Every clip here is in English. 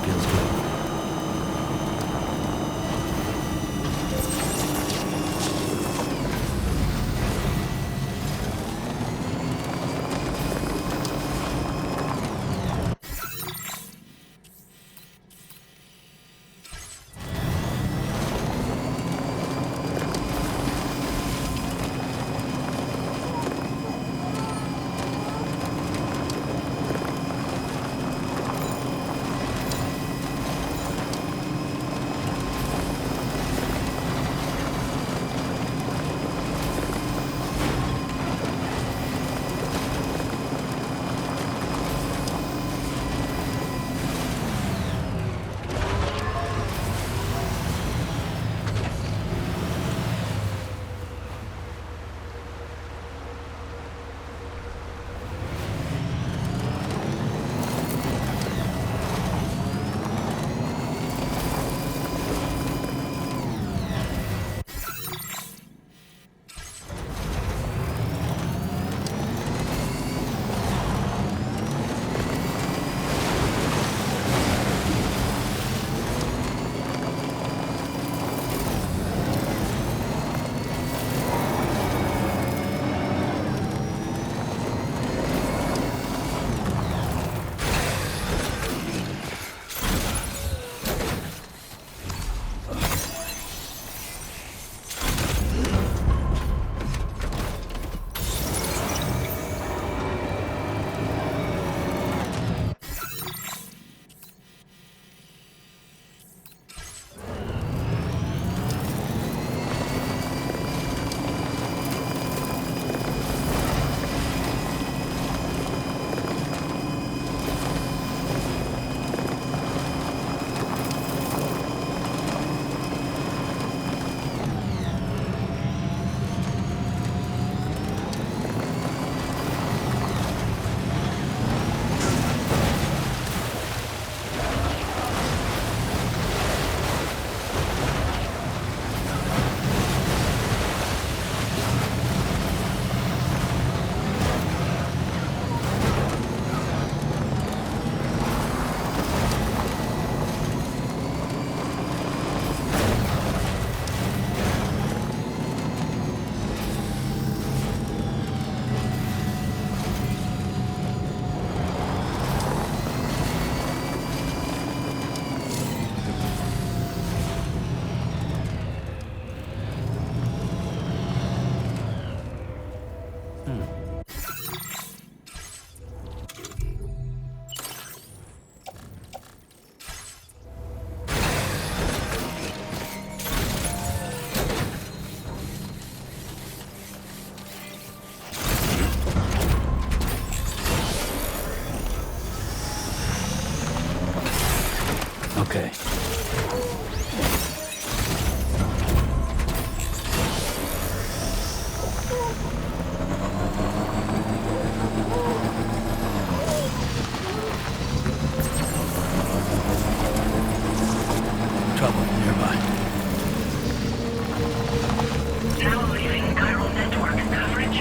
Feels good. Okay. Trouble nearby. Now leaving chiral network coverage.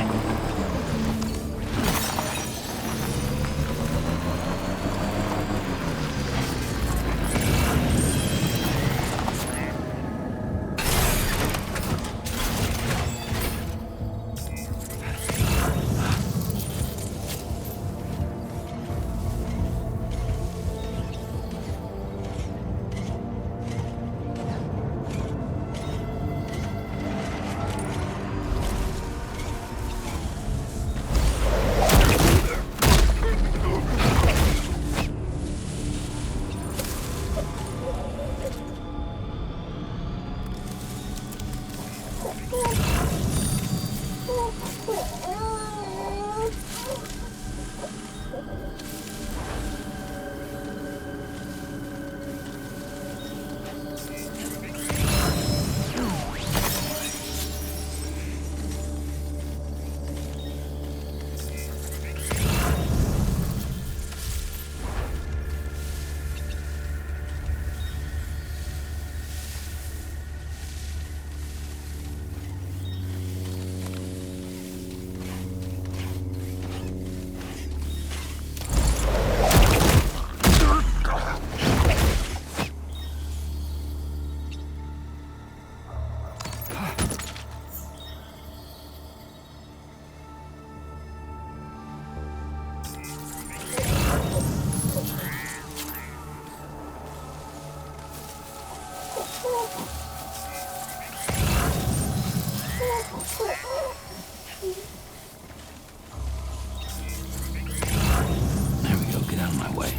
There we go. Get out of my way.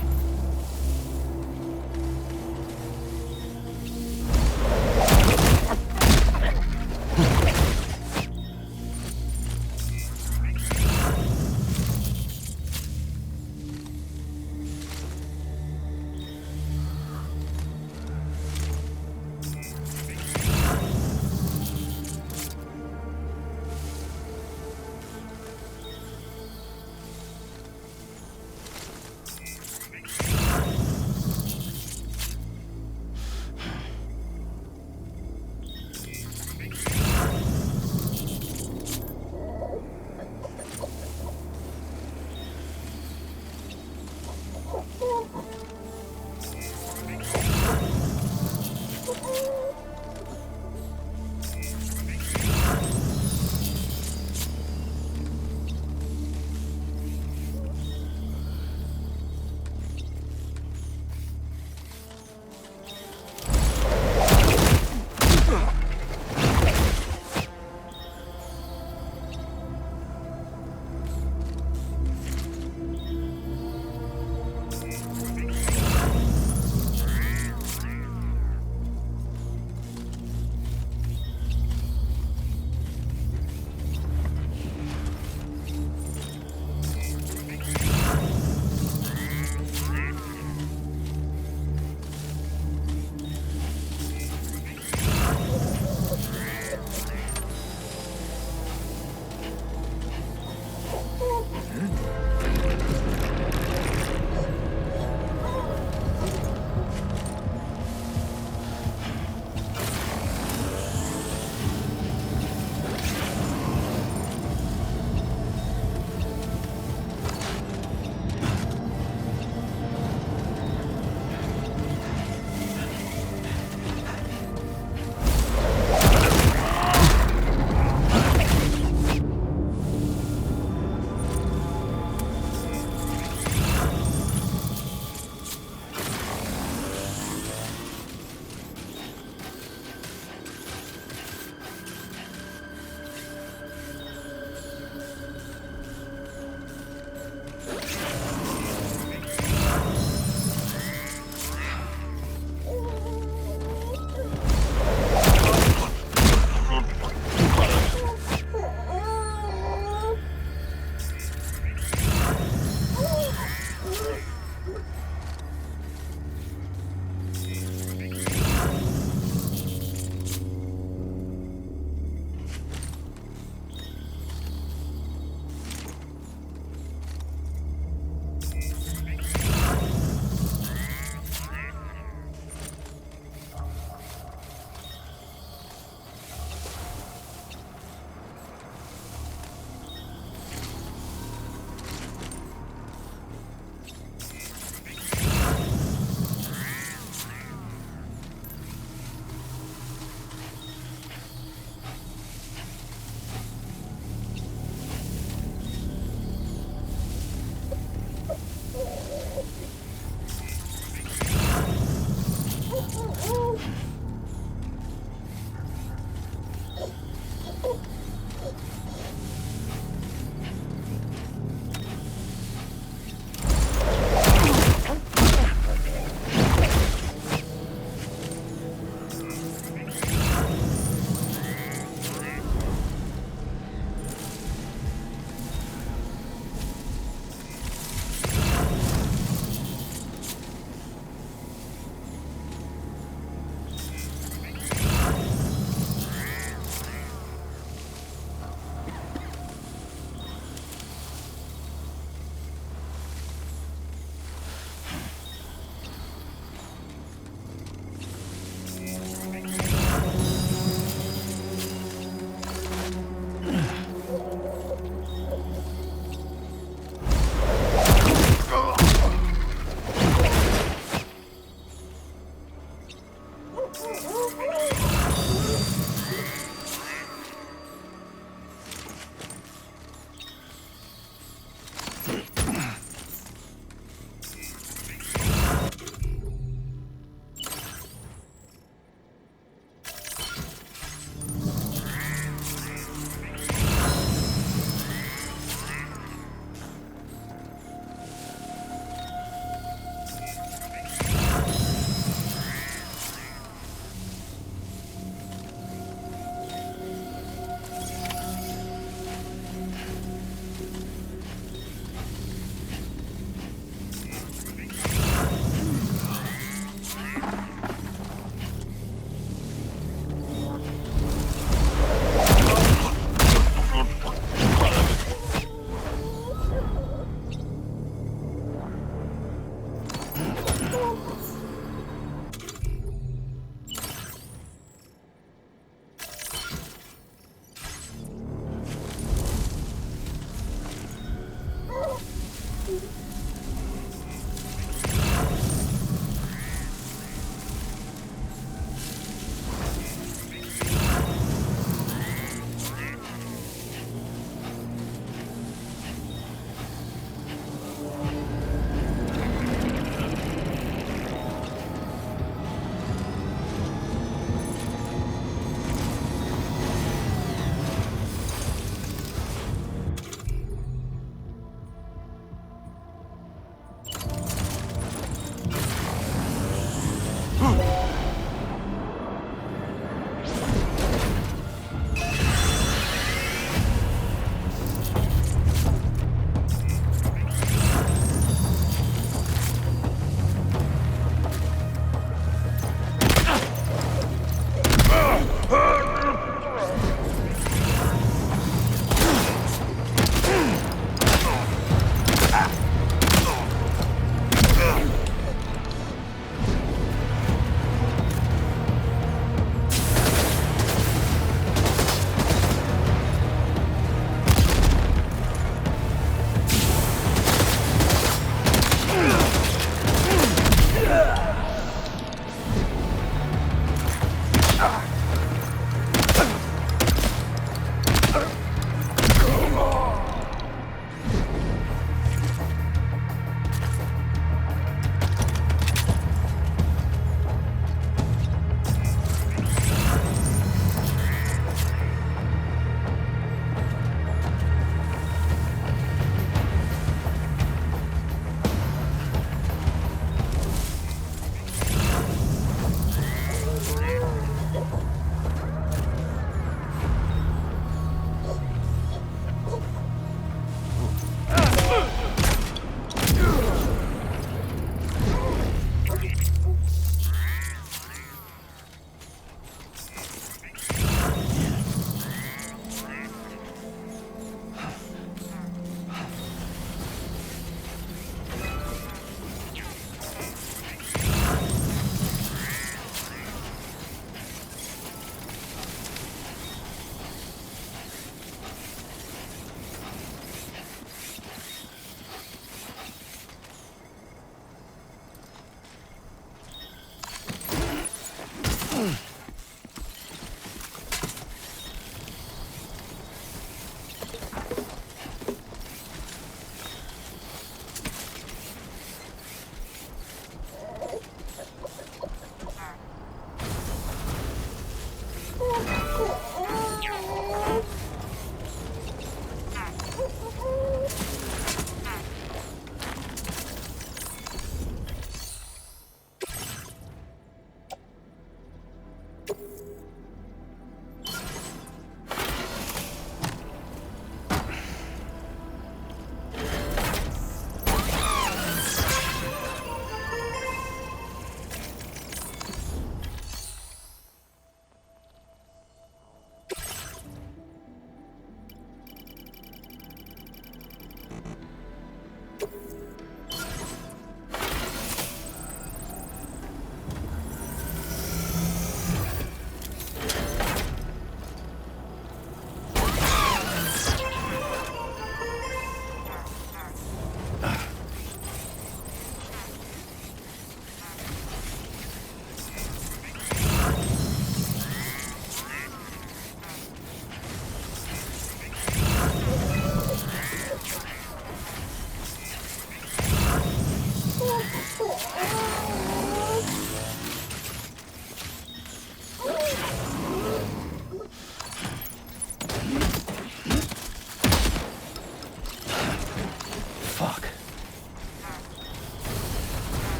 Fuck.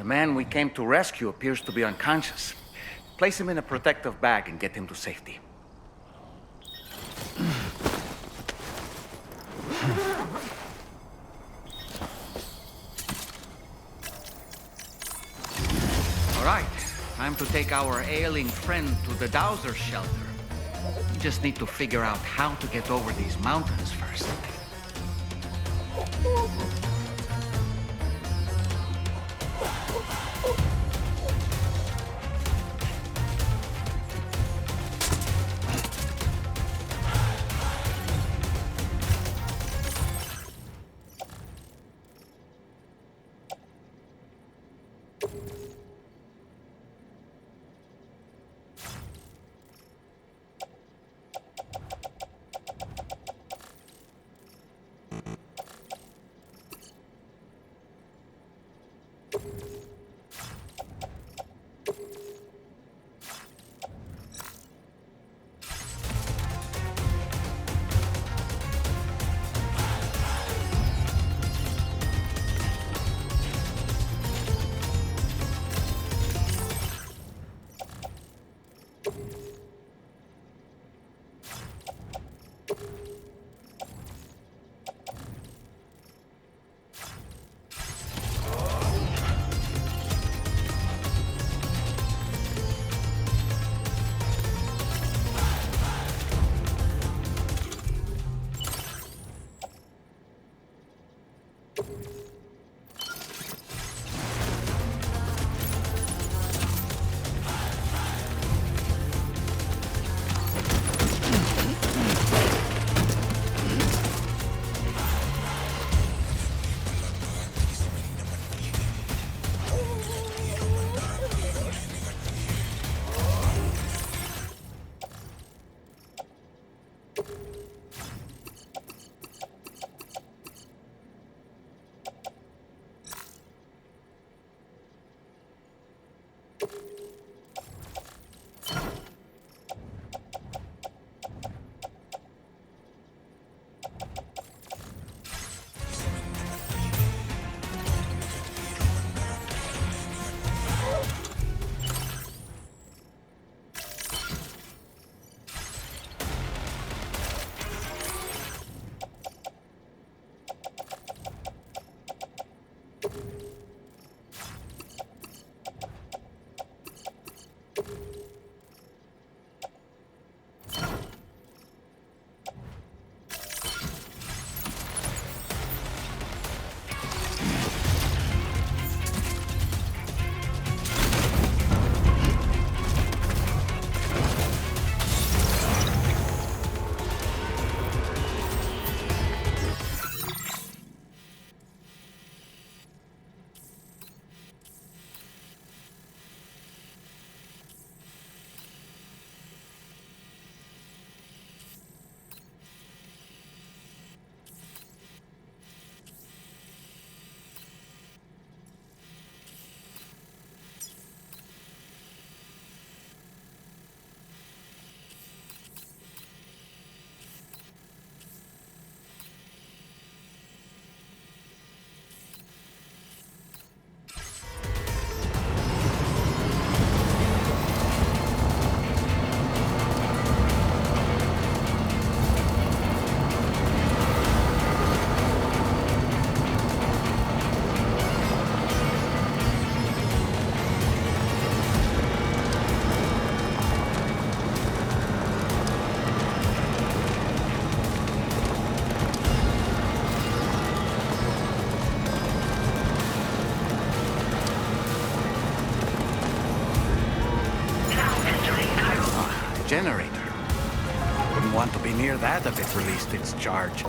The man we came to rescue appears to be unconscious. Place him in a protective bag and get him to safety. All right, time to take our ailing friend to the Dowser shelter. We just need to figure out how to get over these mountains first. Generator. Wouldn't want to be near that if it released its charge.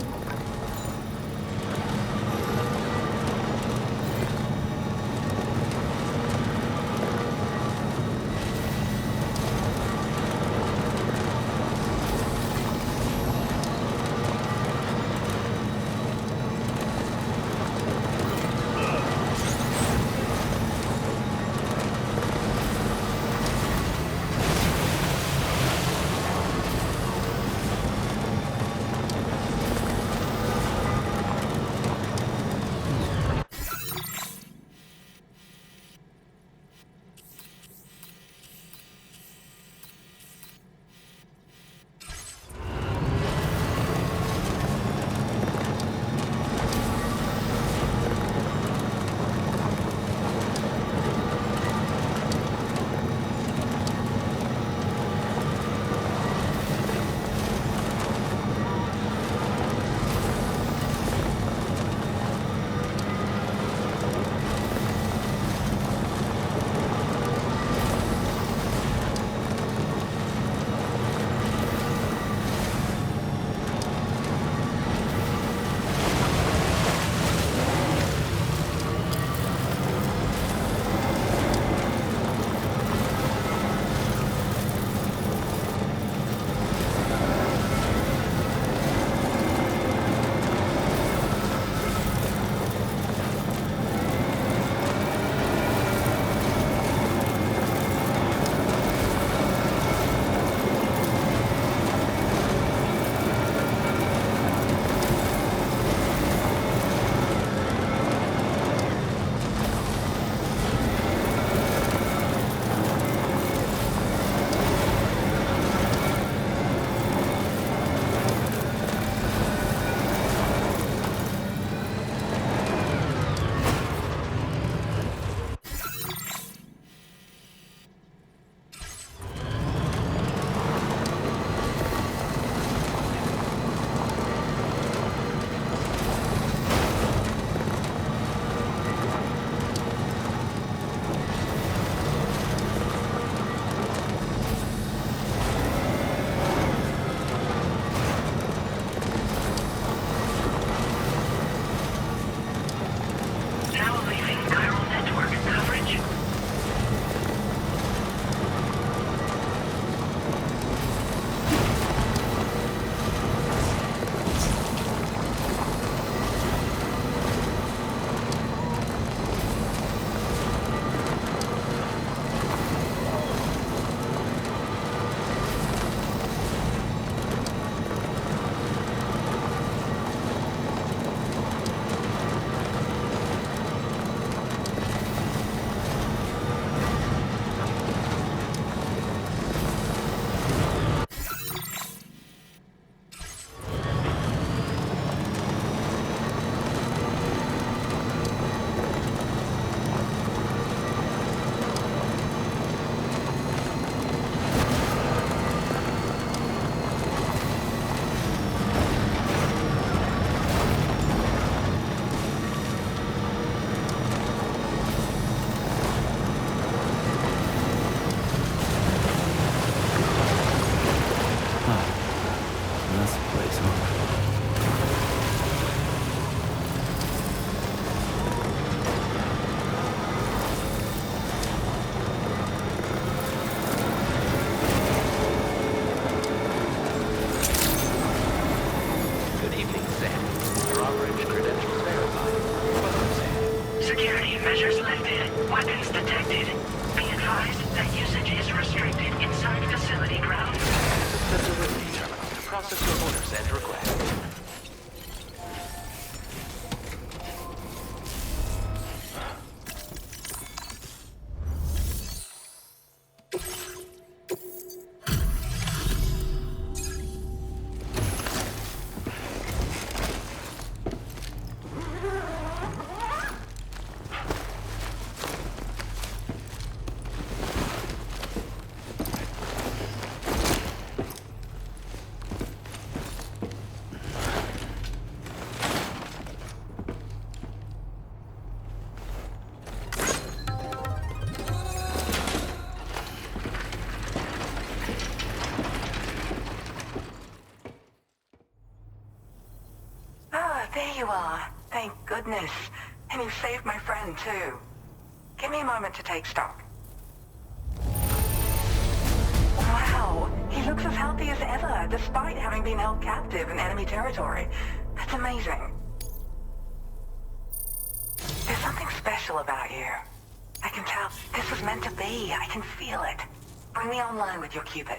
anomalies detected. Be advised that usage is restricted inside facility grounds. The delivery terminal to process your orders and requests. Ah, there you are. Thank goodness. And you saved my friend, too. Give me a moment to take stock. Wow, he looks as healthy as ever, despite having been held captive in enemy territory. That's amazing. There's something special about you. I can tell this was meant to be. I can feel it. Bring me online with your Cupid.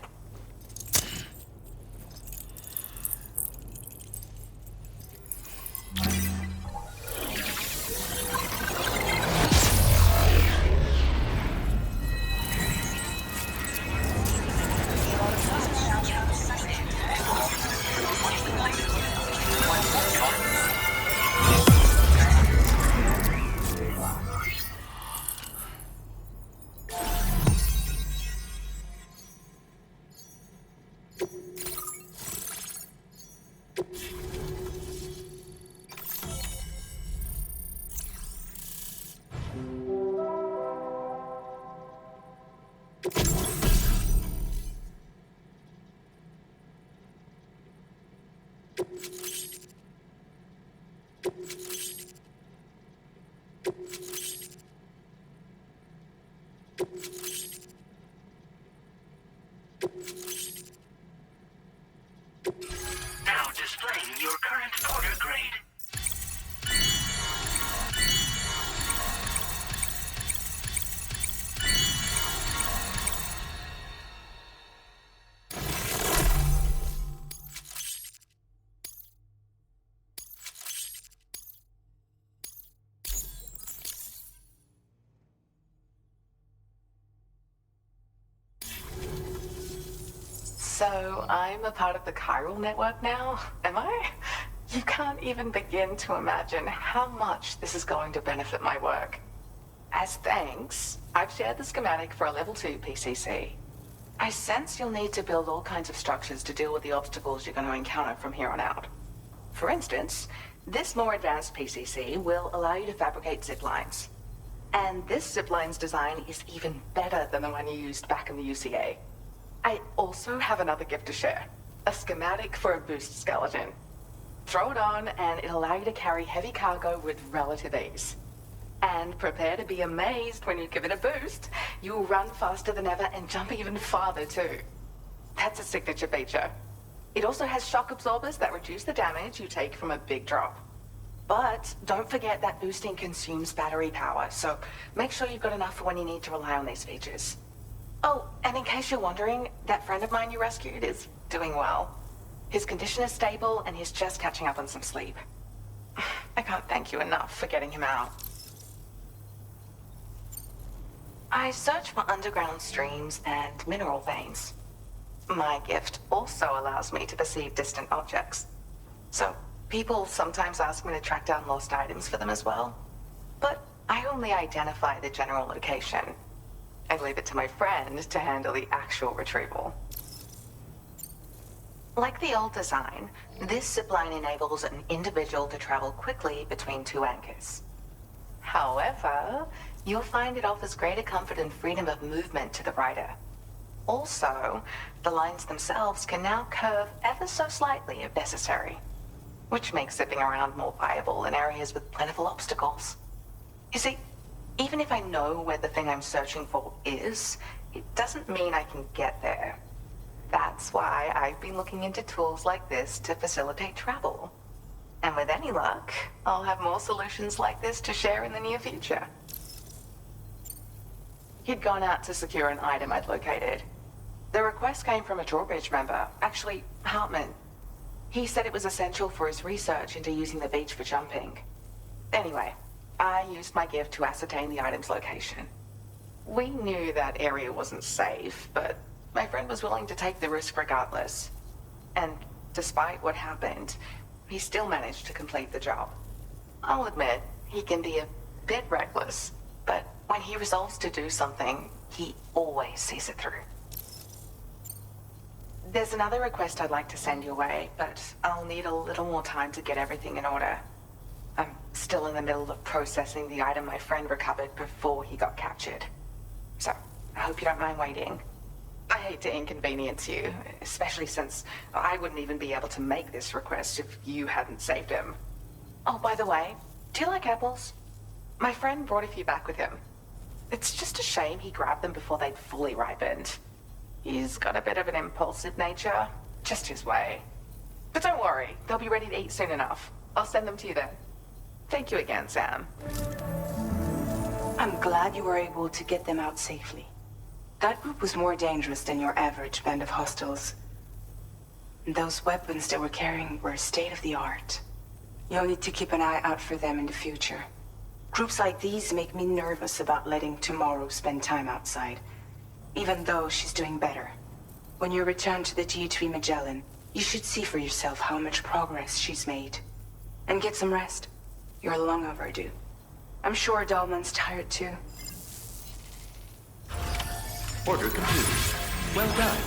Now displaying your current order grade. So, I'm a part of the chiral network now, am I? You can't even begin to imagine how much this is going to benefit my work. As thanks, I've shared the schematic for a level 2 PCC. I sense you'll need to build all kinds of structures to deal with the obstacles you're going to encounter from here on out. For instance, this more advanced PCC will allow you to fabricate zip lines. And this zip line's design is even better than the one you used back in the UCA. I also have another gift to share. A schematic for a boost skeleton. Throw it on and it'll allow you to carry heavy cargo with relative ease. And prepare to be amazed when you give it a boost. You'll run faster than ever and jump even farther too. That's a signature feature. It also has shock absorbers that reduce the damage you take from a big drop. But don't forget that boosting consumes battery power, so make sure you've got enough for when you need to rely on these features. Oh, and in case you're wondering, that friend of mine you rescued is doing well. His condition is stable and he's just catching up on some sleep. I can't thank you enough for getting him out. I search for underground streams and mineral veins. My gift also allows me to perceive distant objects. So, people sometimes ask me to track down lost items for them as well. But I only identify the general location. I leave it to my friend to handle the actual retrieval. Like the old design, this zipline enables an individual to travel quickly between two anchors. However, you'll find it offers greater comfort and freedom of movement to the rider. Also, the lines themselves can now curve ever so slightly if necessary, which makes zipping around more viable in areas with plentiful obstacles. You see, even if I know where the thing I'm searching for is, it doesn't mean I can get there. That's why I've been looking into tools like this to facilitate travel. And with any luck, I'll have more solutions like this to share in the near future. He'd gone out to secure an item I'd located. The request came from a drawbridge member, actually, Hartman. He said it was essential for his research into using the beach for jumping. Anyway, I used my gift to ascertain the item's location. We knew that area wasn't safe, but my friend was willing to take the risk regardless. And despite what happened, he still managed to complete the job. I'll admit, he can be a bit reckless, but when he resolves to do something, he always sees it through. There's another request I'd like to send your way, but I'll need a little more time to get everything in order. I'm still in the middle of processing the item my friend recovered before he got captured. So, I hope you don't mind waiting. I hate to inconvenience you, especially since I wouldn't even be able to make this request if you hadn't saved him. Oh, by the way, do you like apples? My friend brought a few back with him. It's just a shame he grabbed them before they'd fully ripened. He's got a bit of an impulsive nature, just his way. But don't worry, they'll be ready to eat soon enough. I'll send them to you then. Thank you again, Sam. I'm glad you were able to get them out safely. That group was more dangerous than your average band of hostiles. Those weapons they were carrying were state-of-the-art. You'll need to keep an eye out for them in the future. Groups like these make me nervous about letting Tomorrow spend time outside, even though she's doing better. When you return to the G3 Magellan, you should see for yourself how much progress she's made. And get some rest. You're long overdue. I'm sure Dahlman's tired too. Order completed. Well done.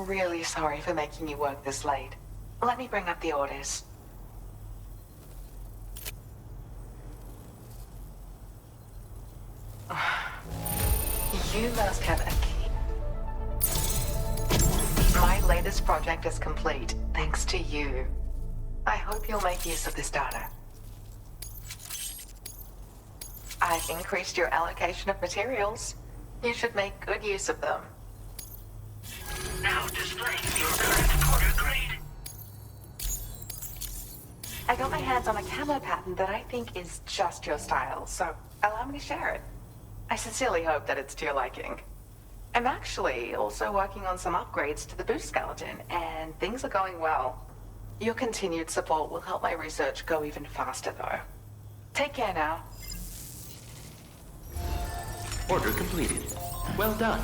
really sorry for making you work this late. Let me bring up the orders. You must have a key. My latest project is complete, thanks to you. I hope you'll make use of this data. I've increased your allocation of materials. You should make good use of them. Now displaying your current quarter grade. I got my hands on a camo pattern that I think is just your style, so allow me to share it. I sincerely hope that it's to your liking. I'm actually also working on some upgrades to the boost skeleton, and things are going well. Your continued support will help my research go even faster, though. Take care now. Order completed. Well done.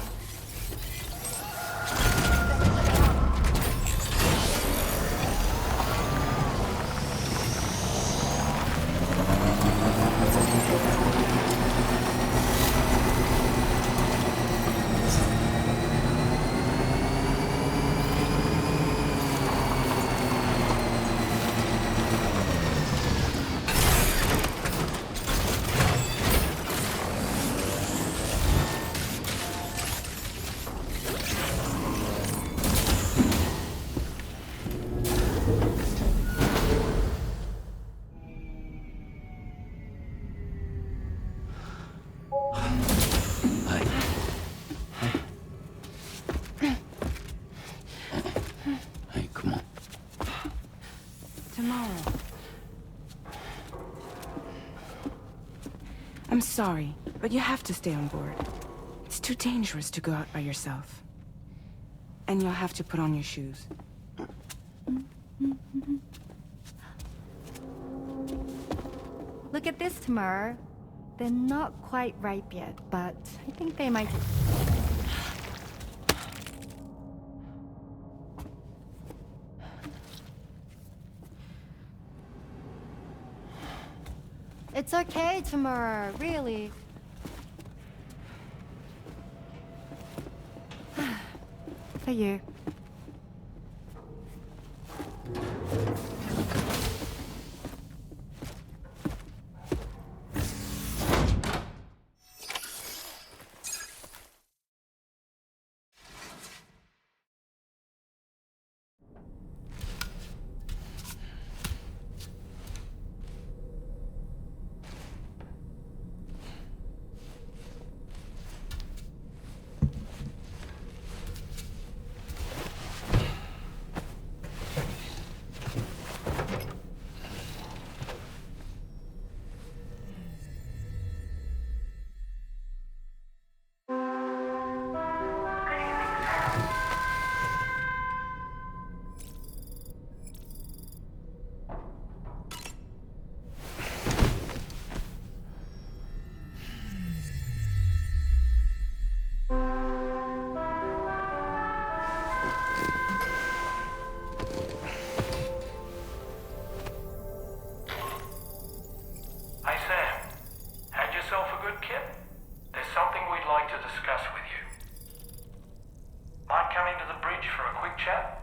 Hey, come on. Tomorrow. I'm sorry, but you have to stay on board. It's too dangerous to go out by yourself. And you'll have to put on your shoes. Look at this, Tamar. They're not quite ripe yet, but I think they might... It's okay, Tamara, really. For you. Hey Sam, had yourself a good kip? There's something we'd like to discuss with you. Might come into the bridge for a quick chat?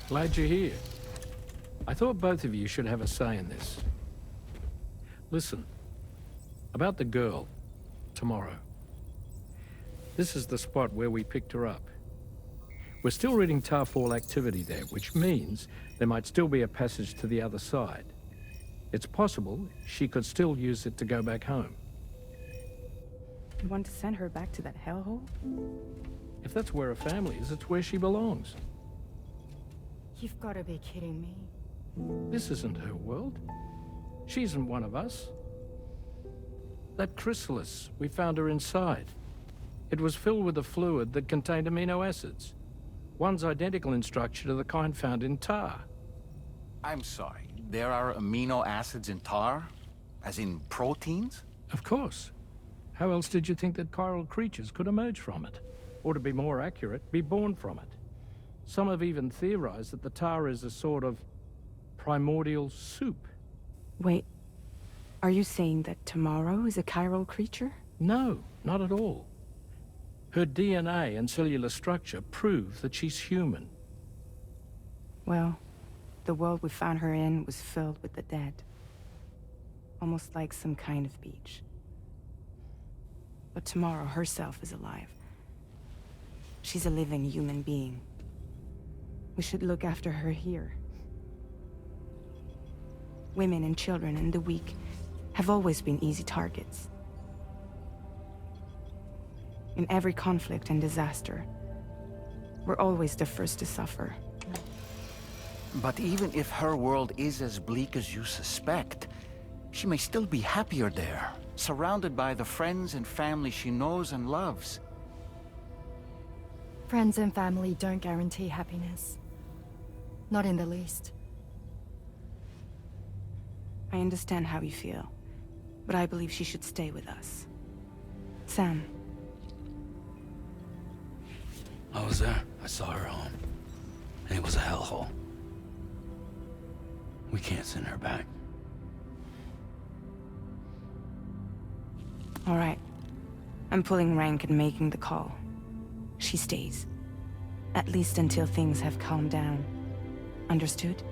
Glad you're here. I thought both of you should have a say in this. Listen, about the girl, tomorrow. This is the spot where we picked her up. We're still reading Tarfall activity there, which means there might still be a passage to the other side. It's possible she could still use it to go back home. You want to send her back to that hellhole? If that's where her family is, it's where she belongs. You've got to be kidding me. This isn't her world. She isn't one of us. That Chrysalis, we found her inside. It was filled with a fluid that contained amino acids. One's identical in structure to the kind found in tar. I'm sorry, there are amino acids in tar? As in proteins? Of course. How else did you think that chiral creatures could emerge from it? Or to be more accurate, be born from it? Some have even theorized that the tar is a sort of primordial soup. Wait, are you saying that tomorrow is a chiral creature? No, not at all. Her DNA and cellular structure prove that she's human. Well, the world we found her in was filled with the dead. Almost like some kind of beach. But tomorrow herself is alive. She's a living human being. We should look after her here. Women and children and the weak have always been easy targets. In every conflict and disaster, we're always the first to suffer. But even if her world is as bleak as you suspect, she may still be happier there, surrounded by the friends and family she knows and loves. Friends and family don't guarantee happiness. Not in the least. I understand how you feel, but I believe she should stay with us. Sam. I was there. I saw her home. And it was a hellhole. We can't send her back. All right. I'm pulling rank and making the call. She stays. At least until things have calmed down. Understood?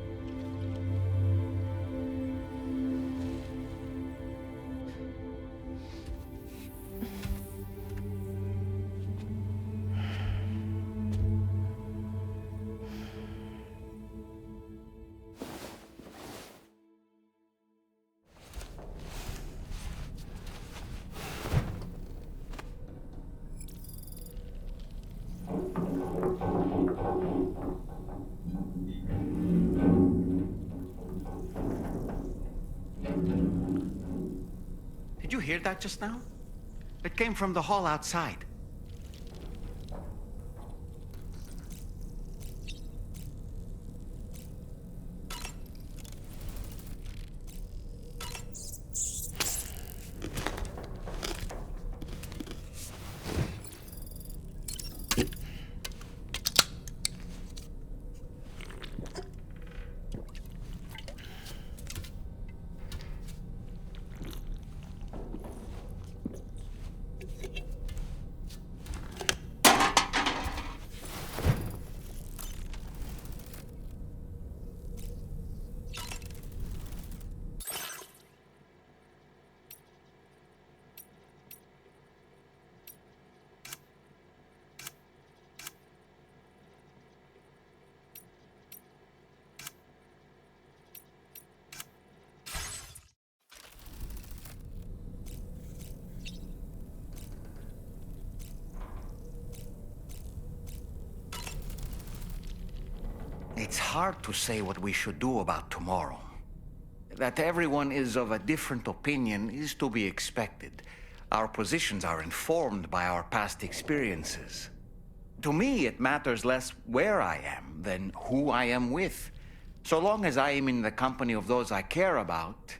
Did you hear that just now? It came from the hall outside. It's hard to say what we should do about tomorrow. That everyone is of a different opinion is to be expected. Our positions are informed by our past experiences. To me, it matters less where I am than who I am with. So long as I am in the company of those I care about,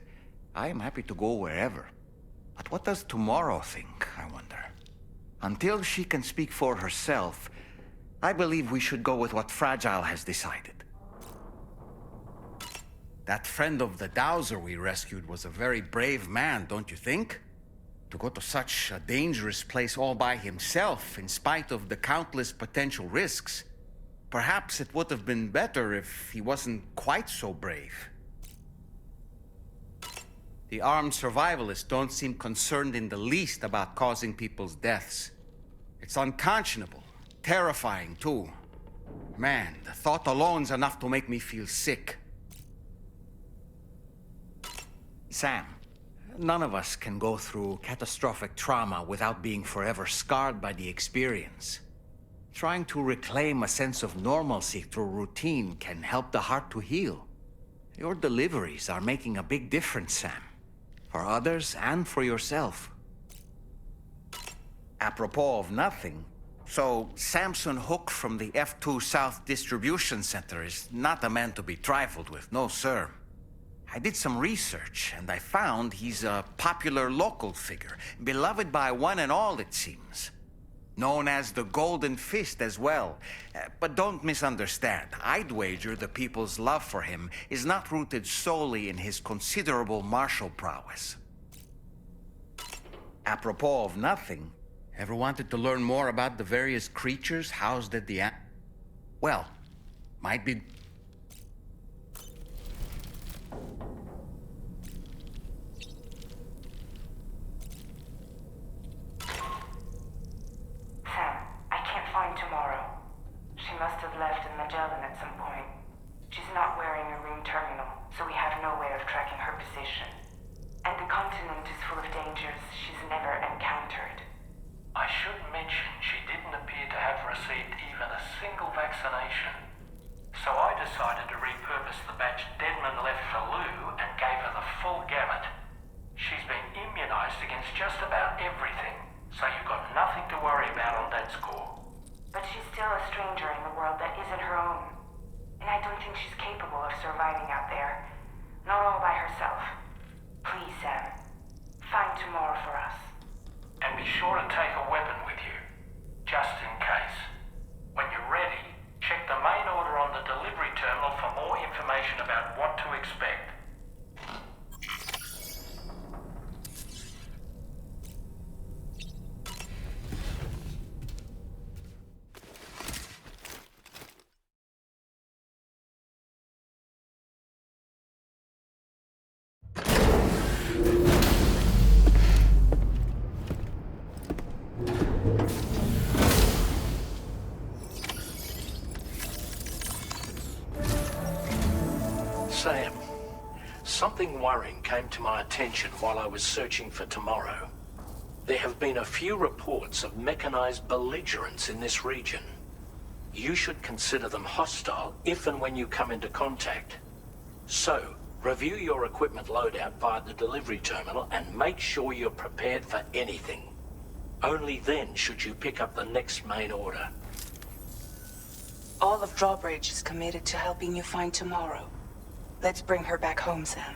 I am happy to go wherever. But what does tomorrow think, I wonder? Until she can speak for herself, I believe we should go with what Fragile has decided. That friend of the Dowser we rescued was a very brave man, don't you think? To go to such a dangerous place all by himself, in spite of the countless potential risks. Perhaps it would have been better if he wasn't quite so brave. The armed survivalists don't seem concerned in the least about causing people's deaths. It's unconscionable. Terrifying, too. Man, the thought alone's enough to make me feel sick. Sam, none of us can go through catastrophic trauma without being forever scarred by the experience. Trying to reclaim a sense of normalcy through routine can help the heart to heal. Your deliveries are making a big difference, Sam. For others and for yourself. Apropos of nothing, so Samson Hook from the F2 South Distribution Center is not a man to be trifled with, no sir. I did some research, and I found he's a popular local figure, beloved by one and all, it seems. Known as the Golden Fist as well. But don't misunderstand. I'd wager the people's love for him is not rooted solely in his considerable martial prowess. Apropos of nothing, ever wanted to learn more about the various creatures housed at the well, might be... Must have left in Magellan at some point. She's not wearing a room terminal, so we have no way of tracking her position. And the continent is full of dangers she's never encountered. I should mention she didn't appear to have received even a single vaccination. So I decided to repurpose the batch Deadman left for Lou and gave her the full gamut. She's been immunized against just about everything, so you've got nothing to worry about on that score. But she's still a stranger in the world that isn't her own. And I don't think she's capable of surviving out there. Not all by herself. Please, Sam. Find tomorrow for us. And be sure to take a weapon with you. Just in case. When you're ready, check the main order on the delivery terminal for more information about what to expect. Sam, something worrying came to my attention while I was searching for tomorrow. There have been a few reports of mechanized belligerents in this region. You should consider them hostile if and when you come into contact. So, review your equipment loadout via the delivery terminal and make sure you're prepared for anything. Only then should you pick up the next main order. All of Drawbridge is committed to helping you find tomorrow. Let's bring her back home, Sam.